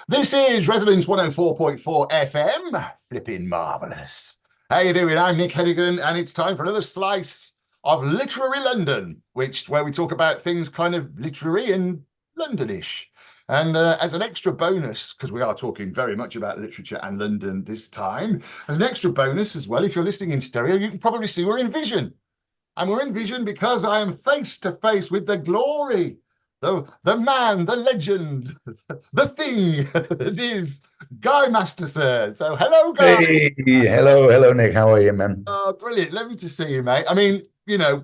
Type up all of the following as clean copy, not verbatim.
This is Resonance 104.4 FM. Flipping marvellous. How you doing? I'm Nick Hennegan, and it's time for another slice of literary London, where we talk about things kind of literary and Londonish. And as an extra bonus, because we are talking very much about literature and London this time, as an extra bonus as well, if you're listening in stereo, you can probably see we're in vision. And we're in vision because I am face to face with the glory, the man, the legend, the thing that is Guy Masterson. So hello, Guy. Hey, hello, Nick. How are you, man? Oh, brilliant. Lovely to see you, mate. I mean,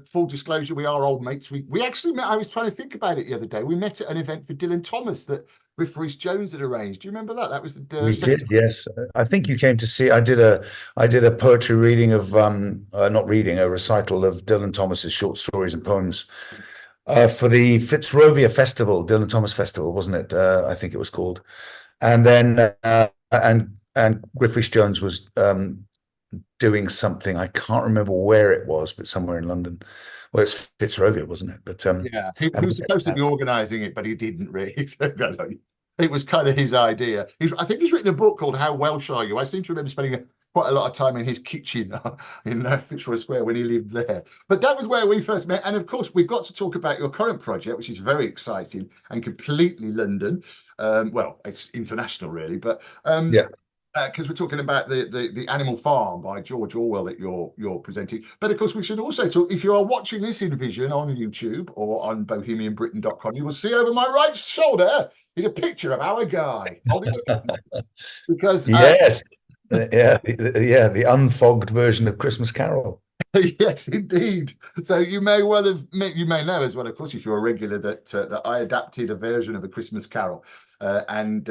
full disclosure, we are old mates. We actually met, I was trying to think about it the other day. We met at an event for Dylan Thomas that Riff Rhys Jones had arranged. Do you remember that? That was the We second. did, yes. I think you came to see. I did a poetry reading of not reading, a recital of Dylan Thomas's short stories and poems for the Fitzrovia Festival, Dylan Thomas Festival, wasn't it? I think it was called. And then and Griff Rhys Jones was doing something. I can't remember where it was, but somewhere in London. Well, it's Fitzrovia, wasn't it? But Yeah, he was supposed to be organising it, but he didn't really. It was kind of his idea. I think he's written a book called How Welsh Are You? I seem to remember spending quite a lot of time in his kitchen in Fitzroy Square when he lived there. But that was where we first met. And of course, we've got to talk about your current project, which is very exciting and completely London. Well, it's international, really. But yeah. because we're talking about the Animal Farm by George Orwell that you're presenting. But of course, we should also talk, if you are watching this in vision on YouTube or on bohemianbritain.com, you will see over my right shoulder is a picture of our Guy. Because Yes. The unfogged version of Christmas Carol. yes, indeed. So you may know as well, of course, if you're a regular, that I adapted a version of A Christmas Carol, and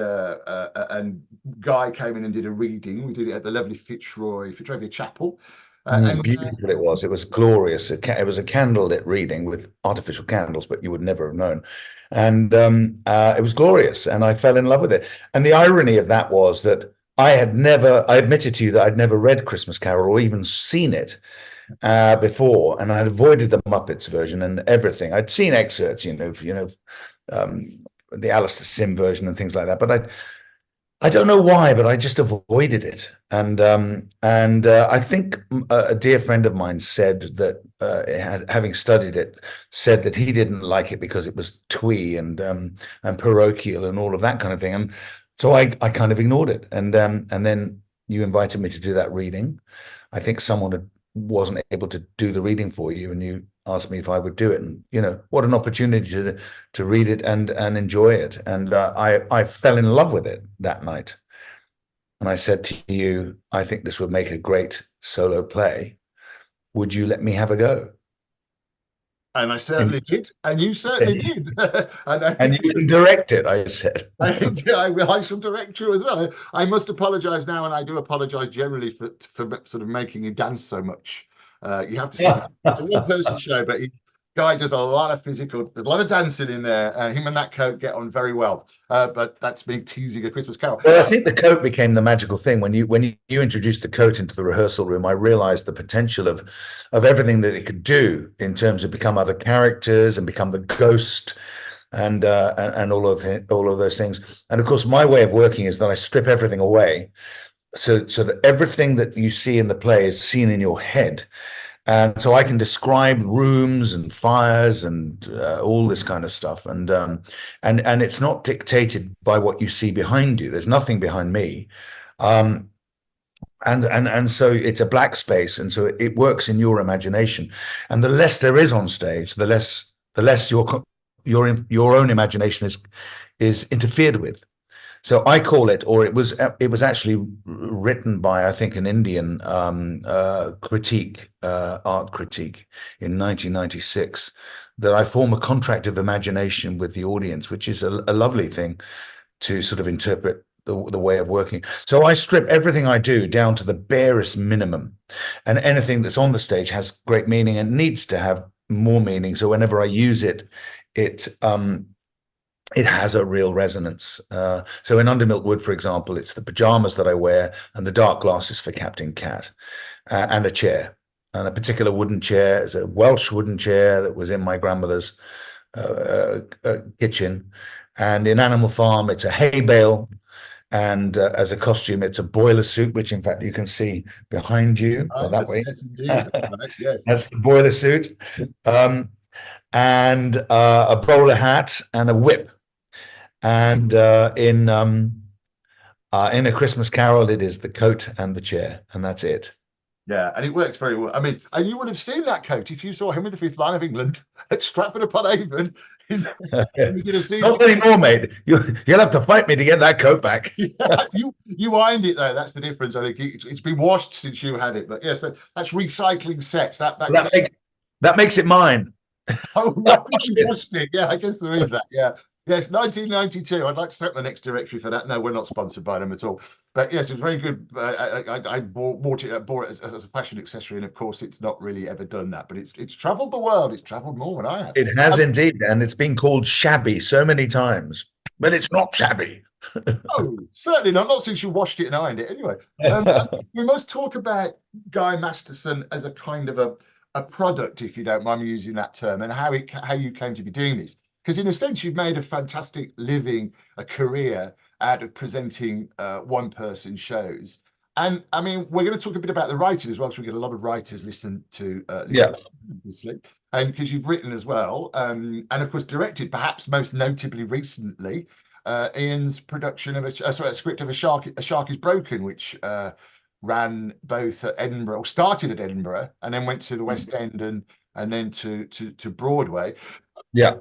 Guy came in and did a reading. We did it at the lovely Fitzrovia Chapel, and Beautiful it was. It was glorious. It was a candlelit reading with artificial candles, but you would never have known. And it was glorious, and I fell in love with it. And the irony of that was that I admitted to you that I'd never read Christmas Carol or even seen it before, and I had avoided the Muppets version and everything. I'd seen excerpts, the Alistair Sim version and things like that, but I don't know why, but I just avoided it. And I think a dear friend of mine said that, having studied it, said that he didn't like it because it was twee and parochial and all of that kind of thing. And so I kind of ignored it. And then you invited me to do that reading. I think someone wasn't able to do the reading for you, and you asked me if I would do it. And what an opportunity to read it and enjoy it. And I fell in love with it that night. And I said to you, I think this would make a great solo play. Would you let me have a go? I certainly did, and you certainly did. And you can direct it, I said. I shall direct you as well. I must apologise now, and I do apologise generally for sort of making you dance so much. You have to see it's a one-person show, but Guy does a lot of there's a lot of dancing in there, and him and that coat get on very well. But that's me teasing A Christmas Carol. Well, I think the coat became the magical thing when you introduced the coat into the rehearsal room. I realized the potential of everything that it could do in terms of become other characters and become the ghost and all of those things. And of course, my way of working is that I strip everything away, so that everything that you see in the play is seen in your head. And so I can describe rooms and fires and all this kind of stuff, and it's not dictated by what you see behind you. There's nothing behind me, and so it's a black space, and so it works in your imagination. And the less there is on stage, the less your own imagination is interfered with. So I call it, or it was actually written by, I think, an Indian art critique in 1996, that I form a contract of imagination with the audience, which is a lovely thing to sort of interpret the way of working. So I strip everything I do down to the barest minimum, and anything that's on the stage has great meaning and needs to have more meaning. So whenever I use it, it has a real resonance. So in Undermilk Wood, for example, it's the pajamas that I wear and the dark glasses for Captain Cat, and a chair, and a particular wooden chair. It's a Welsh wooden chair that was in my grandmother's kitchen. And in Animal Farm, it's a hay bale And as a costume, it's a boiler suit, which in fact you can see behind you that Yes, way. yes, indeed. That's right. Yes. That's the boiler suit. Um, and a bowler hat and a whip. And in A Christmas Carol, it is the coat and the chair, and that's it. Yeah, and it works very well. I mean, and you would have seen that coat if you saw him with the fifth line of England at Stratford upon Avon. You're going to see Not anymore, mate. You'll have to fight me to get that coat back. yeah, you ironed it though. That's the difference. I think it's been washed since you had it. But yes, that's recycling sets. That makes it mine. Oh, right, you washed it. Yeah, I guess there is that. Yeah. Yes, 1992. I'd like to thank the Next Directory for that. No, we're not sponsored by them at all. But yes, it was very good. I bought it as a fashion accessory, and of course, it's not really ever done that. But it's travelled the world. It's travelled more than I have. It has indeed, and it's been called shabby so many times, but it's not shabby. No, certainly not. Not since you washed it and ironed it. Anyway, we must talk about Guy Masterson as a kind of a product, if you don't mind me using that term, and how you came to be doing this. Because in a sense, you've made a fantastic living, a career out of presenting one-person shows. And I mean, we're going to talk a bit about the writing as well, because we get a lot of writers listen to Yeah. obviously, and because you've written as well, and of course directed, perhaps most notably recently, Ian's production of a script of A Shark is Broken, which ran both at Edinburgh, or started at Edinburgh, and then went to the West End and then to Broadway. Yeah.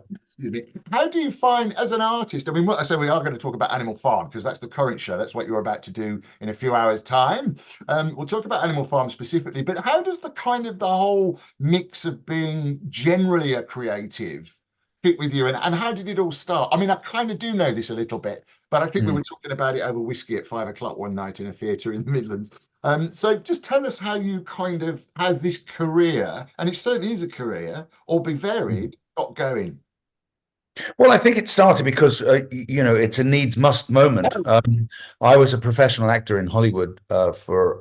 How do you find as an artist? I mean, what I say, we are going to talk about Animal Farm because that's the current show. That's what you're about to do in a few hours' time. We'll talk about Animal Farm specifically, but how does the whole mix of being generally a creative fit with you, and how did it all start? I mean, I kind of do know this a little bit, but I think we were talking about it over whiskey at 5 o'clock one night in a theatre in the Midlands. So just tell us how you kind of how this career, and it certainly is a career, albeit varied, got going. Well, I think it started because it's a needs must moment. I was a professional actor in Hollywood for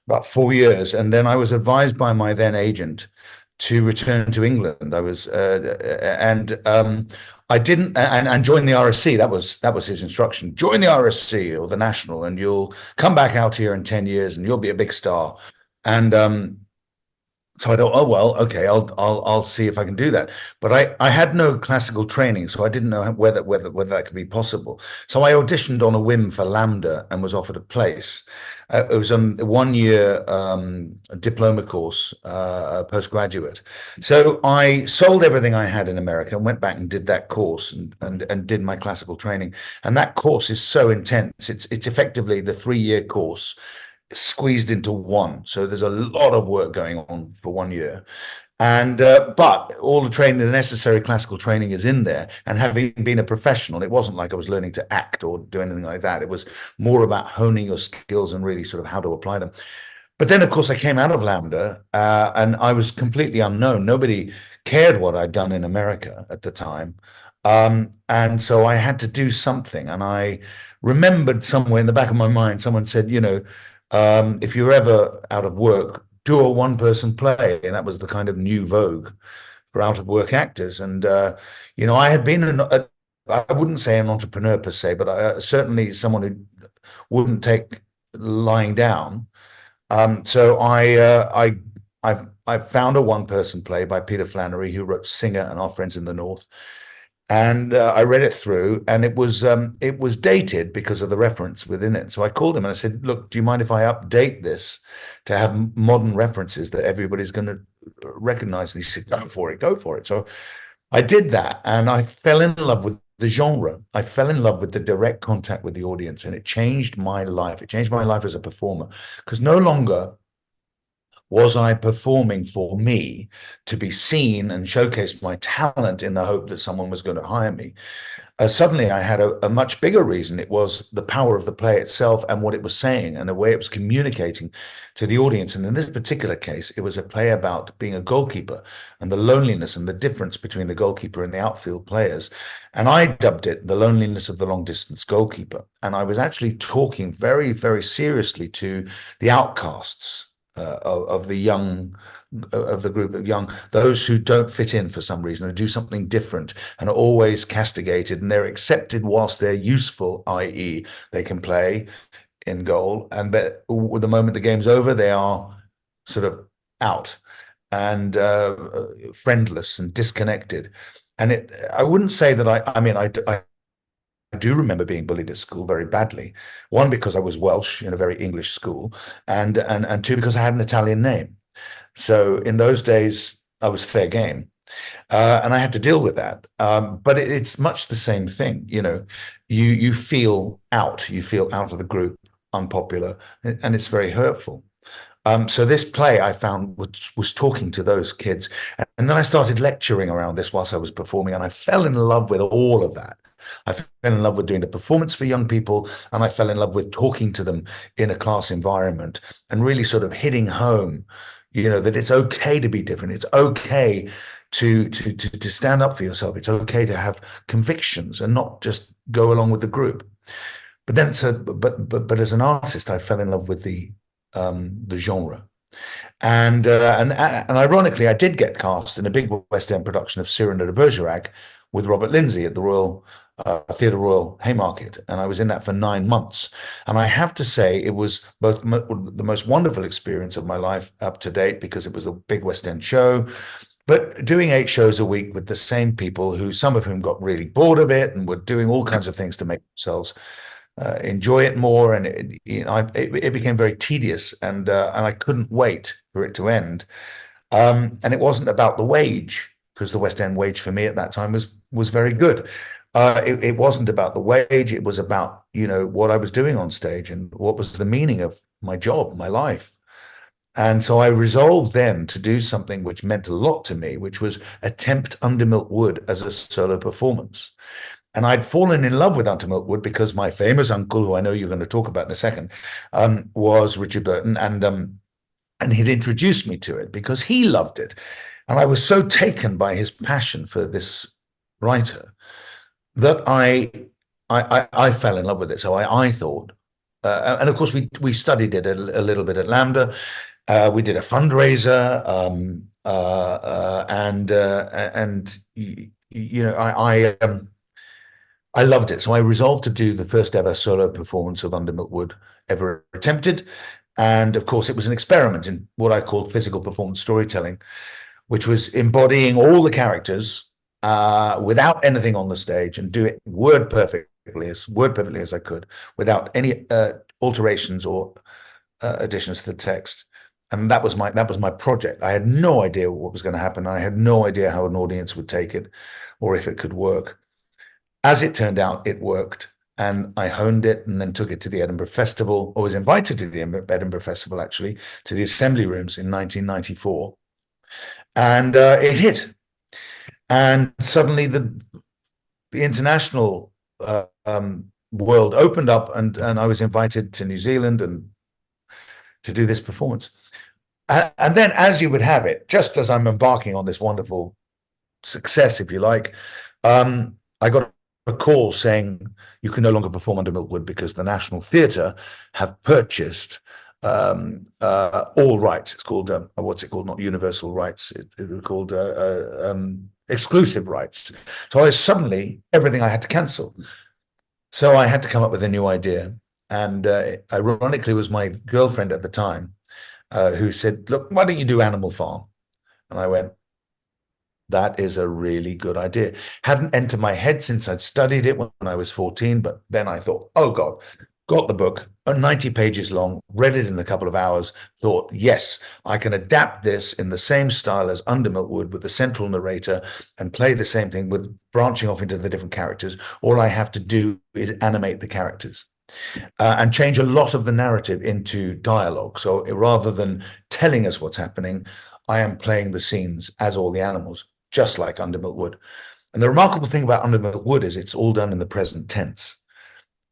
about 4 years, and then I was advised by my then agent to return to England. I was and I didn't and join the RSC. That was his instruction. Join the RSC or the National, and you'll come back out here in 10 years, and you'll be a big star. And so I thought, oh well, okay, I'll see if I can do that. But I had no classical training, so I didn't know whether that could be possible. So I auditioned on a whim for Lambda and was offered a place. It was a 1 year diploma course, postgraduate. So I sold everything I had in America and went back and did that course and did my classical training. And that course is so intense. It's effectively the 3 year course squeezed into one. So there's a lot of work going on for 1 year. And but all the training, the necessary classical training is in there. And having been a professional, it wasn't like I was learning to act or do anything like that. It was more about honing your skills and really sort of how to apply them. But then, of course, I came out of Lambda and I was completely unknown. Nobody cared what I'd done in America at the time. And so I had to do something. And I remembered somewhere in the back of my mind, someone said, if you're ever out of work, do a one-person play. And that was the kind of new vogue for out-of-work actors. And, I had been, I wouldn't say an entrepreneur per se, but certainly someone who wouldn't take lying down. So I found a one-person play by Peter Flannery, who wrote Singer and Our Friends in the North. And I read it through, and it was dated because of the reference within it. So I called him and I said, "Look, do you mind if I update this to have modern references that everybody's going to recognize?" And he said, "Go for it, go for it." So I did that, and I fell in love with the genre. I fell in love with the direct contact with the audience, and it changed my life. It changed my life as a performer because no longer was I performing for me to be seen and showcase my talent in the hope that someone was going to hire me. Suddenly, I had a much bigger reason. It was the power of the play itself and what it was saying and the way it was communicating to the audience. And in this particular case, it was a play about being a goalkeeper and the loneliness and the difference between the goalkeeper and the outfield players. And I dubbed it The Loneliness of the Long Distance Goalkeeper. And I was actually talking very, very seriously to the outcasts of the young of the group of young, those who don't fit in for some reason, or do something different, and are always castigated, and they're accepted whilst they're useful, i.e., they can play in goal, and but the moment the game's over, they are sort of out and friendless and disconnected. And I wouldn't say that I mean, I do remember being bullied at school very badly. One, because I was Welsh in a very English school, and two, because I had an Italian name. So in those days, I was fair game, and I had to deal with that. But it's much the same thing. You feel out. You feel out of the group, unpopular, and it's very hurtful. So this play I found was talking to those kids, and then I started lecturing around this whilst I was performing, and I fell in love with all of that. I fell in love with doing the performance for young people, and I fell in love with talking to them in a class environment and really sort of hitting home, that it's okay to be different. It's okay to stand up for yourself. It's okay to have convictions and not just go along with the group. But then, but as an artist, I fell in love with the genre. And ironically, I did get cast in a big West End production of Cyrano de Bergerac with Robert Lindsay at the Royal Theatre Royal Haymarket, and I was in that for 9 months. And I have to say, it was both the most wonderful experience of my life up to date, because it was a big West End show. But doing 8 shows a week with the same people, who some of whom got really bored of it and were doing all kinds of things to make themselves enjoy it more, and it became very tedious, and I couldn't wait for it to end. And it wasn't about the wage, because the West End wage for me at that time was very good. It wasn't about the wage. It was about what I was doing on stage and what was the meaning of my job, my life. And so I resolved then to do something which meant a lot to me, which was attempt Under Milk Wood as a solo performance. And I'd fallen in love with Under Milk Wood because my famous uncle, who I know you're going to talk about in a second, was Richard Burton, and he'd introduced me to it because he loved it. And I was so taken by his passion for this writer that I fell in love with it. So I thought, and of course we studied it a little bit at Lambda. We did a fundraiser, I loved it. So I resolved to do the first ever solo performance of Under Milk Wood ever attempted. And of course, it was an experiment in what I called physical performance storytelling, which was embodying all the characters without anything on the stage, and do it word perfectly as I could, without any alterations or additions to the text. And that was my project. I had no idea what was going to happen. I had no idea how an audience would take it, or if it could work. As it turned out, it worked, and I honed it, and then took it to the Edinburgh Festival, or was invited to the Edinburgh Festival, actually, to the Assembly Rooms in 1994. And it hit. And suddenly the international world opened up, and I was invited to New Zealand and to do this performance. And then, as you would have it, just as I'm embarking on this wonderful success, if you like, I got a call saying you can no longer perform Under Milk Wood because the National Theatre have purchased all rights. It's called what's it called? Not universal rights. It was called exclusive rights. So suddenly everything I had to cancel. So I had to come up with a new idea, and ironically, it was my girlfriend at the time who said, "Look, why don't you do Animal Farm?" And I went, that is a really good idea. Hadn't entered my head since I'd studied it when I was 14, but then I thought, oh God, got the book, 90 pages long, read it in a couple of hours, thought, yes, I can adapt this in the same style as Under Milk Wood with the central narrator and play the same thing with branching off into the different characters. All I have to do is animate the characters. And change a lot of the narrative into dialogue. So rather than telling us what's happening, I am playing the scenes as all the animals, just like Under Milk Wood. And the remarkable thing about Under Milk Wood is it's all done in the present tense.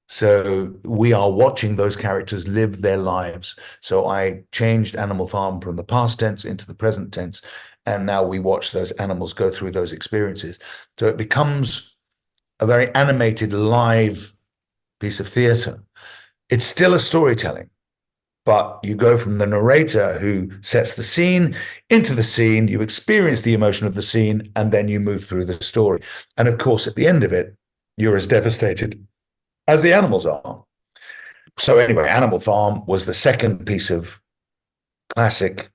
So we are watching those characters live their lives. So I changed Animal Farm from the past tense into the present tense, and now we watch those animals go through those experiences. So it becomes a very animated, live piece of theatre. It's still a storytelling, but you go from the narrator who sets the scene into the scene, you experience the emotion of the scene, and then you move through the story. And of course, at the end of it, you're as devastated as the animals are. So anyway, Animal Farm was the second piece of classic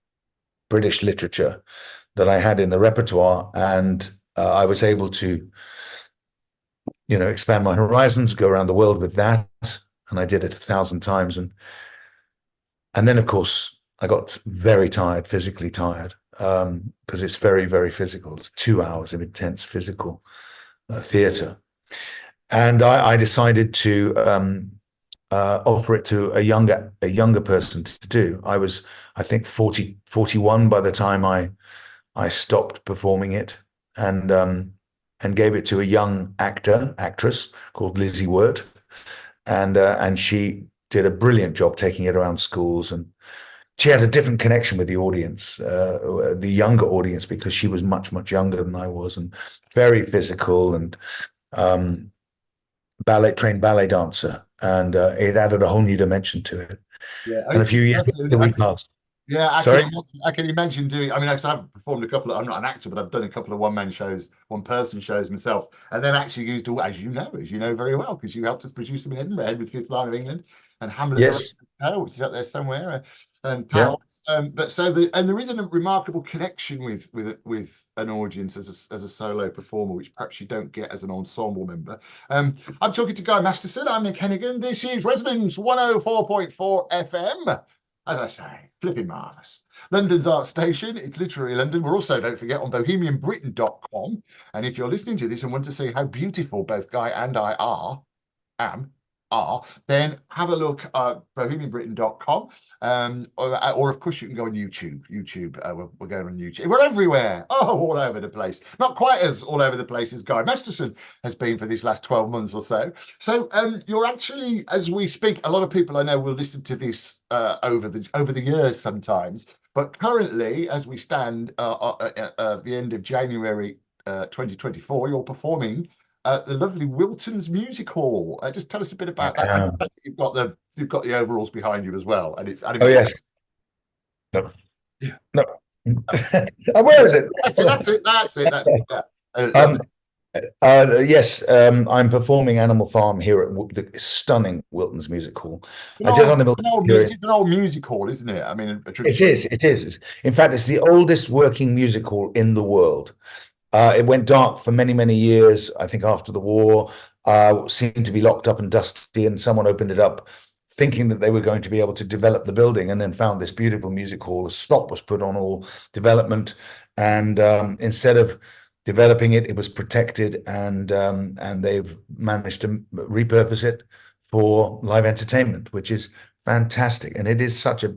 British literature that I had in the repertoire, and I was able to, expand my horizons, go around the world with that, and I did it 1,000 times, and then of course I got very tired, physically tired, because it's very, very physical. It's 2 hours of intense physical theatre, and I decided to offer it to a younger person to do. I was, I think, 41 by the time I stopped performing it, and gave it to a young actress called Lizzie Wirt, and she did a brilliant job taking it around schools, and she had a different connection with the audience, the younger audience, because she was much, much younger than I was, and very physical, and trained ballet dancer, and it added a whole new dimension to it. Yeah, And a few years later, we passed. Yeah, Sorry? I can imagine doing. I mean, actually, I've performed a couple of. I'm not an actor, but I've done a couple of one-man shows, one-person shows myself, and then actually used to, as you know very well, because you helped us produce them in Edinburgh, Edward Fifth Line of England, and Hamlet, Yes. which is up there somewhere, and Yeah. Powers. But there is a remarkable connection with an audience as a solo performer, which perhaps you don't get as an ensemble member. I'm talking to Guy Masterson. I'm Nick Hennegan. This is Resonance 104.4 FM. As I say, flipping marvellous. London's Art Station, it's literary London. We're also, don't forget, on bohemianbritain.com. And if you're listening to this and want to see how beautiful both Guy and I are, then have a look at bohemianbritain.com. Or of course, you can go on YouTube. We're going on YouTube. We're everywhere. Oh, all over the place. Not quite as all over the place as Guy Masterson has been for these last 12 months or so. So you're actually, as we speak, a lot of people I know will listen to this over the years sometimes. But currently, as we stand at the end of January 2024, you're performing the lovely Wilton's Music Hall. Just tell us a bit about that. You've got the overalls behind you as well, and it's Oh yes. No. Yeah. No. Where is it? That's it. Yes, I'm performing Animal Farm here at the stunning Wilton's Music Hall. It's an old music hall, isn't it? I mean, it is. In fact, it's the oldest working music hall in the world. It went dark for many, many years, I think after the war, seemed to be locked up and dusty, and someone opened it up thinking that they were going to be able to develop the building, and then found this beautiful music hall. A stop was put on all development, and instead of developing it, it was protected, and they've managed to repurpose it for live entertainment, which is fantastic. And it is such a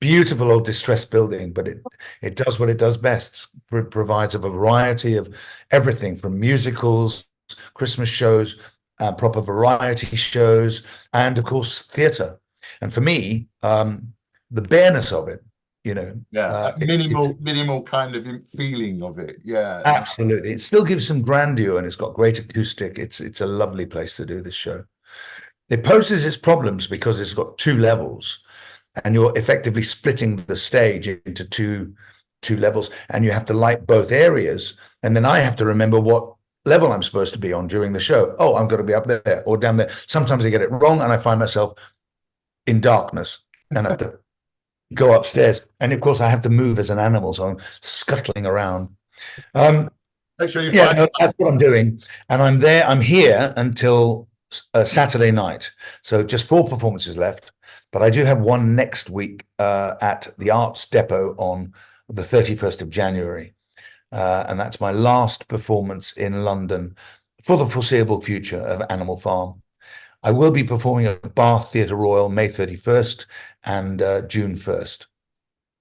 beautiful old distressed building, but it does what it does best. It provides a variety of everything from musicals, Christmas shows, proper variety shows, and of course theatre. And for me, the bareness of it, minimal kind of feeling of it. Yeah, absolutely. It still gives some grandeur, and it's got great acoustic. It's a lovely place to do this show. It poses its problems because it's got 2 levels. And you're effectively splitting the stage into two levels, and you have to light both areas. And then I have to remember what level I'm supposed to be on during the show. Oh, I'm going to be up there or down there. Sometimes I get it wrong, and I find myself in darkness and have to go upstairs. And of course, I have to move as an animal, so I'm scuttling around. Make sure that's what I'm doing, and I'm here until Saturday night. So just 4 performances left. But I do have one next week at the Arts Depot on the 31st of January. And that's my last performance in London for the foreseeable future of Animal Farm. I will be performing at Bath Theatre Royal May 31st and June 1st.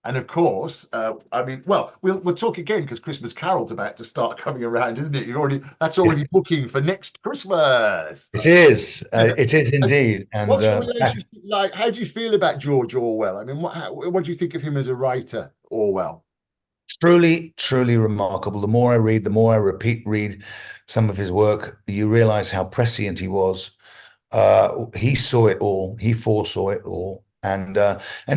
And of course, we'll talk again because Christmas Carol's about to start coming around, isn't it? That's already booking for next Christmas. It is. It is indeed. And what's your relationship like? How do you feel about George Orwell? I mean, what do you think of him as a writer, Orwell? Truly, truly remarkable. The more I read, the more I read some of his work, you realize how prescient he was. He saw it all. He foresaw it all. And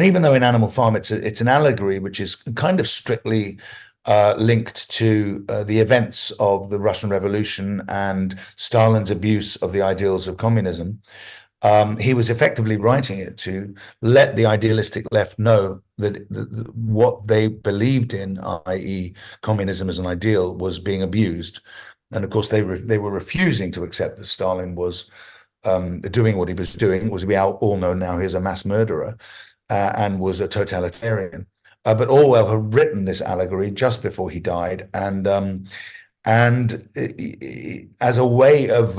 even though in Animal Farm it's an allegory which is kind of strictly linked to the events of the Russian Revolution and Stalin's abuse of the ideals of communism, he was effectively writing it to let the idealistic left know that what they believed in, i.e., communism as an ideal, was being abused. And of course, they were refusing to accept that Stalin was doing what he was doing. Was we all know now he's a mass murderer and was a totalitarian. But Orwell had written this allegory just before he died, and as a way of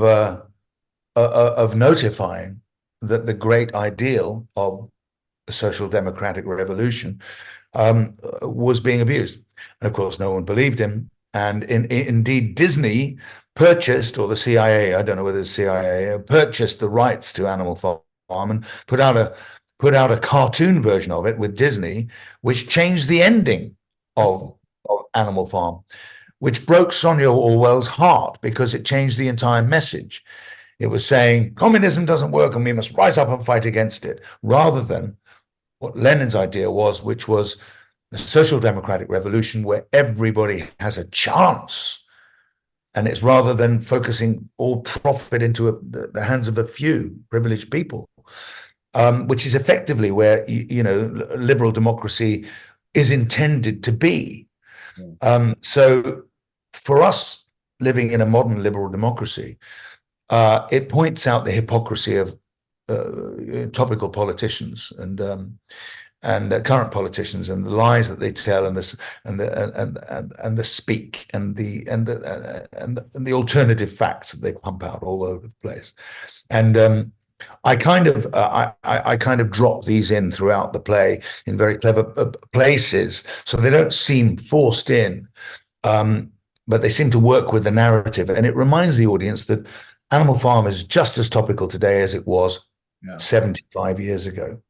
notifying that the great ideal of the social democratic revolution was being abused. And of course, no one believed him. And indeed, Disney purchased, or the CIA, I don't know whether the CIA, purchased the rights to Animal Farm and put out a cartoon version of it with Disney, which changed the ending of Animal Farm, which broke Sonia Orwell's heart because it changed the entire message. It was saying communism doesn't work and we must rise up and fight against it, rather than what Lenin's idea was, which was a social democratic revolution where everybody has a chance. And it's rather than focusing all profit into the hands of a few privileged people, which is effectively where, liberal democracy is intended to be. So for us living in a modern liberal democracy, it points out the hypocrisy of topical politicians and current politicians and the lies that they tell and the speak and the alternative facts that they pump out all over the place. And I kind of drop these in throughout the play in very clever places, so they don't seem forced in, but they seem to work with the narrative, and it reminds the audience that Animal Farm is just as topical today as it was 75 years ago.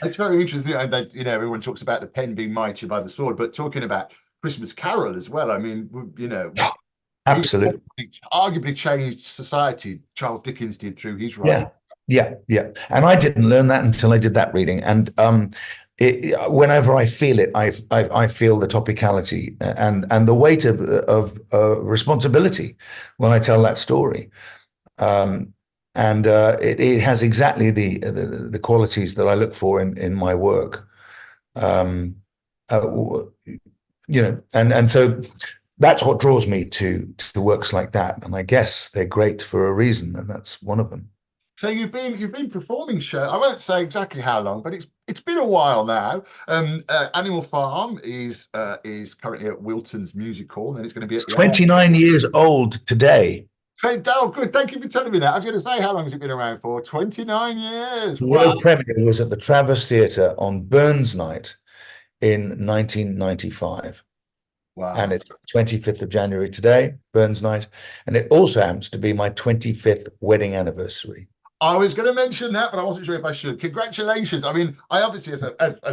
It's very interesting that everyone talks about the pen being mightier by the sword, but talking about Christmas Carol as well. I mean, Absolutely, arguably changed society. Charles Dickens did through his writing. Yeah. And I didn't learn that until I did that reading. And whenever I feel it, I feel the topicality and the weight of responsibility when I tell that story. And it has exactly the qualities that I look for in my work. And so that's what draws me to works like that. And I guess they're great for a reason, and that's one of them. So you've been performing show. I won't say exactly how long, but it's been a while now. Animal Farm is currently at Wilton's Music Hall, and it's going to be at the 29 years old today. Oh, good. Thank you for telling me that. I was going to say, how long has it been around for? 29 years. The world premiere was at the Traverse Theatre on Burns Night in 1995. Wow. And it's 25th of January today, Burns Night. And it also happens to be my 25th wedding anniversary. I was going to mention that, but I wasn't sure if I should. Congratulations. I mean, I obviously, as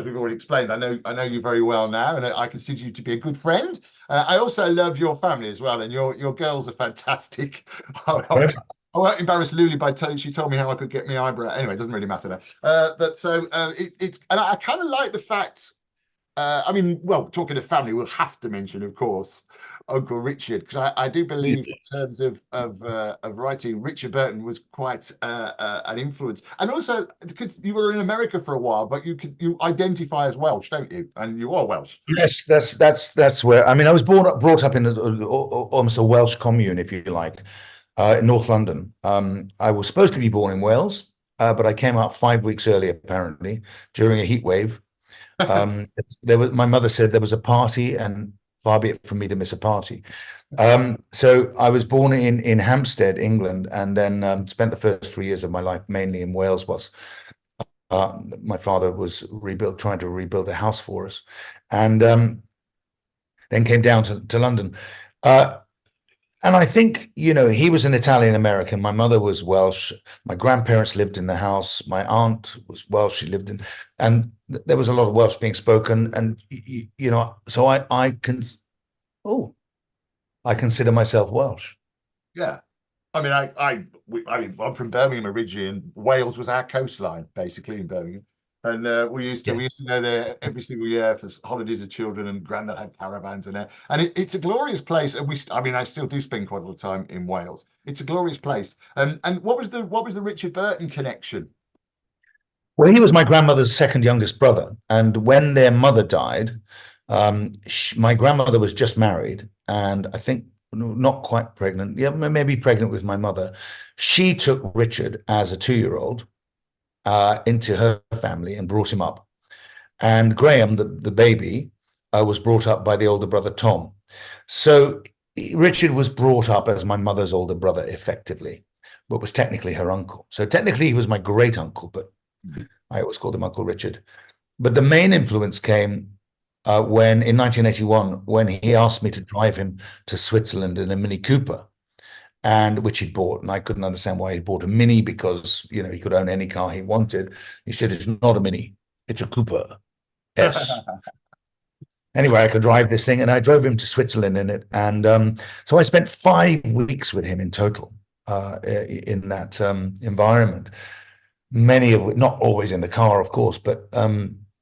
we've already explained, I know you very well now, and I consider you to be a good friend. I also love your family as well, and your girls are fantastic. I won't embarrass Luli by telling she told me how I could get my eyebrow. Anyway, it doesn't really matter now. But so it's and I kind of like the fact. I mean, well, talking of family, we'll have to mention, of course, Uncle Richard, because I do believe in terms of writing, Richard Burton was quite an influence, and also because you were in America for a while, but you identify as Welsh, don't you? And you are Welsh. Yes, that's where I mean I was brought up in almost a Welsh commune, if you like, in North London. I was supposed to be born in Wales, but I came out 5 weeks early apparently during a heat wave. My mother said there was a party, and far be it from me to miss a party. So I was born in Hampstead, England, and then spent the first 3 years of my life mainly in Wales, whilst my father was trying to rebuild a house for us, and then came down to London. And I think, he was an Italian American. My mother was Welsh. My grandparents lived in the house. My aunt was Welsh. She lived and there was a lot of Welsh being spoken. And, so I consider myself Welsh. Yeah. I mean, I'm from Birmingham originally, and Wales was our coastline, basically, in Birmingham. And we used to go there every single year for holidays of children, and Grandad had caravans in there. And it's a glorious place. And I mean, I still do spend quite a lot of time in Wales. It's a glorious place. And what was the Richard Burton connection? Well, he was my grandmother's second youngest brother, and when their mother died, my grandmother was just married, and I think not quite pregnant. Yeah, maybe pregnant with my mother. She took Richard as a 2-year-old into her family and brought him up. And Graham, the baby, was brought up by the older brother Tom. So Richard was brought up as my mother's older brother, effectively, but was technically her uncle. So technically he was my great uncle, but I always called him Uncle Richard. But the main influence came when, in 1981, when he asked me to drive him to Switzerland in a Mini Cooper, and which he'd bought. And I couldn't understand why he bought a Mini, because, you know, he could own any car he wanted. He said, "It's not a Mini, it's a Cooper S." Anyway, I could drive this thing, and I drove him to Switzerland in it. And so I spent 5 weeks with him in total in that environment. Many of, not always in the car, of course, but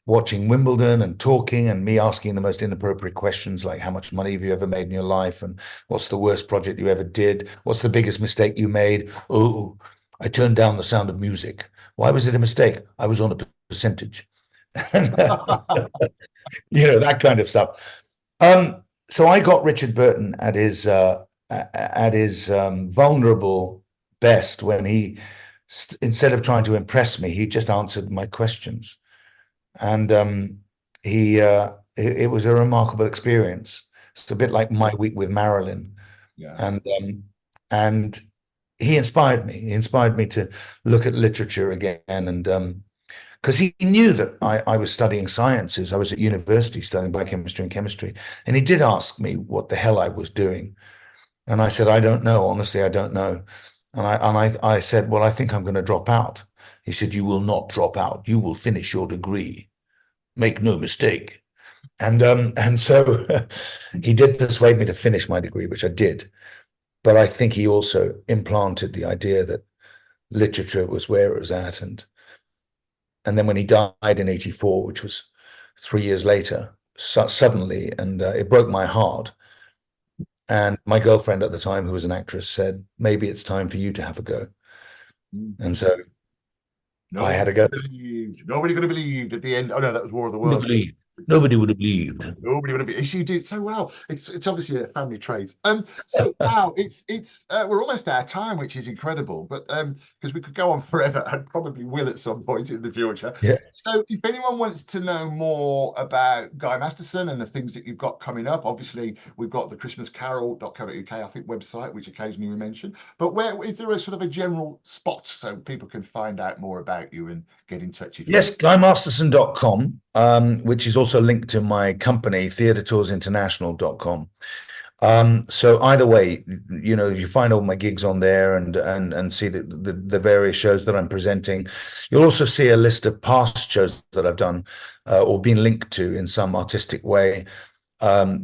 watching Wimbledon and talking, and me asking the most inappropriate questions, like how much money have you ever made in your life, and what's the worst project you ever did, what's the biggest mistake you made. Oh, I turned down the Sound of Music. Why was it a mistake? I was on a percentage. You know, that kind of stuff. So I got Richard Burton at his vulnerable best, when he, instead of trying to impress me, he just answered my questions. And it was a remarkable experience. It's a bit like my week with Marilyn. Yeah. And he inspired me. He inspired me to look at literature again, and because he knew that I was studying sciences. I was at university studying biochemistry and chemistry, and he did ask me what the hell I was doing, and I said, "I don't know. Honestly, I don't know." And I said, "Well, I think I'm going to drop out." He said, "You will not drop out. You will finish your degree. Make no mistake." And so he did persuade me to finish my degree, which I did. But I think he also implanted the idea that literature was where it was at. And then when he died in 84, which was 3 years later, suddenly, and it broke my heart. And my girlfriend at the time, who was an actress, said, "Maybe it's time for you to have a go." And so I had a go. Nobody could have believed at the end. Oh no, that was War of the Worlds. Nobody would have believed. Nobody would have believed. You did so well. It's obviously a family trait. So wow, it's we're almost out of time, which is incredible. But because we could go on forever, and probably will at some point in the future. Yeah. So if anyone wants to know more about Guy Masterson and the things that you've got coming up, obviously we've got the christmascarol.co.uk, I think, website, which occasionally we mention. But where is there a sort of a general spot so people can find out more about you and get in touch if you Yes, guymasterson.com, which is also linked to my company, theatretourinternational.com. So either way, you know, you find all my gigs on there, and see the various shows that I'm presenting. You'll also see a list of past shows that I've done or been linked to in some artistic way,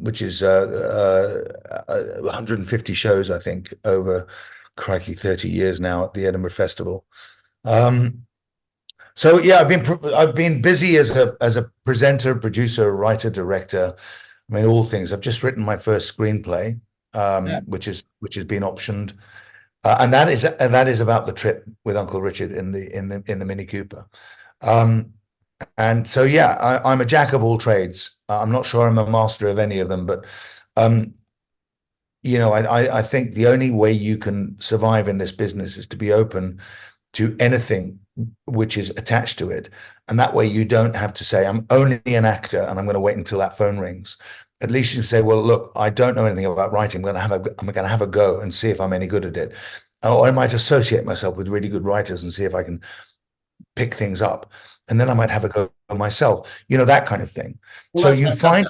which is 150 shows, I think, over, crikey, 30 years now at the Edinburgh Festival. So yeah, I've been busy as a presenter, producer, writer, director. I mean, all things. I've just written my first screenplay, which has been optioned, and that is about the trip with Uncle Richard in the Mini Cooper. And so yeah, I'm a jack of all trades. I'm not sure I'm a master of any of them, but you know, I think the only way you can survive in this business is to be open to anything which is attached to it. And that way you don't have to say, "I'm only an actor and I'm going to wait until that phone rings." At least you can say, "Well, look, I don't know anything about writing. I'm going to have a go and see if I'm any good at it." Or I might associate myself with really good writers and see if I can pick things up. And then I might have a go myself, you know, that kind of thing. Well, so you find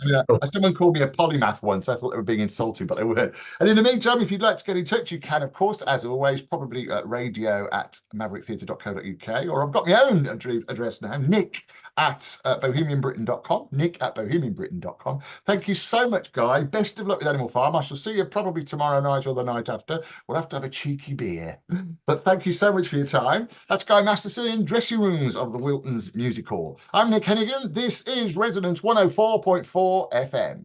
someone called me a polymath once. I thought they were being insulting, but they weren't. And in the meantime, if you'd like to get in touch, you can, of course, as always, probably at radio@mavericktheatre.co.uk, or I've got my own address now, Nick at bohemianbritain.com, Nick at bohemianbritain.com. Thank you so much, Guy. Best of luck with Animal Farm. I shall see you probably tomorrow night or the night after. We'll have to have a cheeky beer. But thank you so much for your time. That's Guy Masterson in Dressing Rooms of the Wiltons and music hall. I'm Nick Hennegan. This is Resonance 104.4 FM.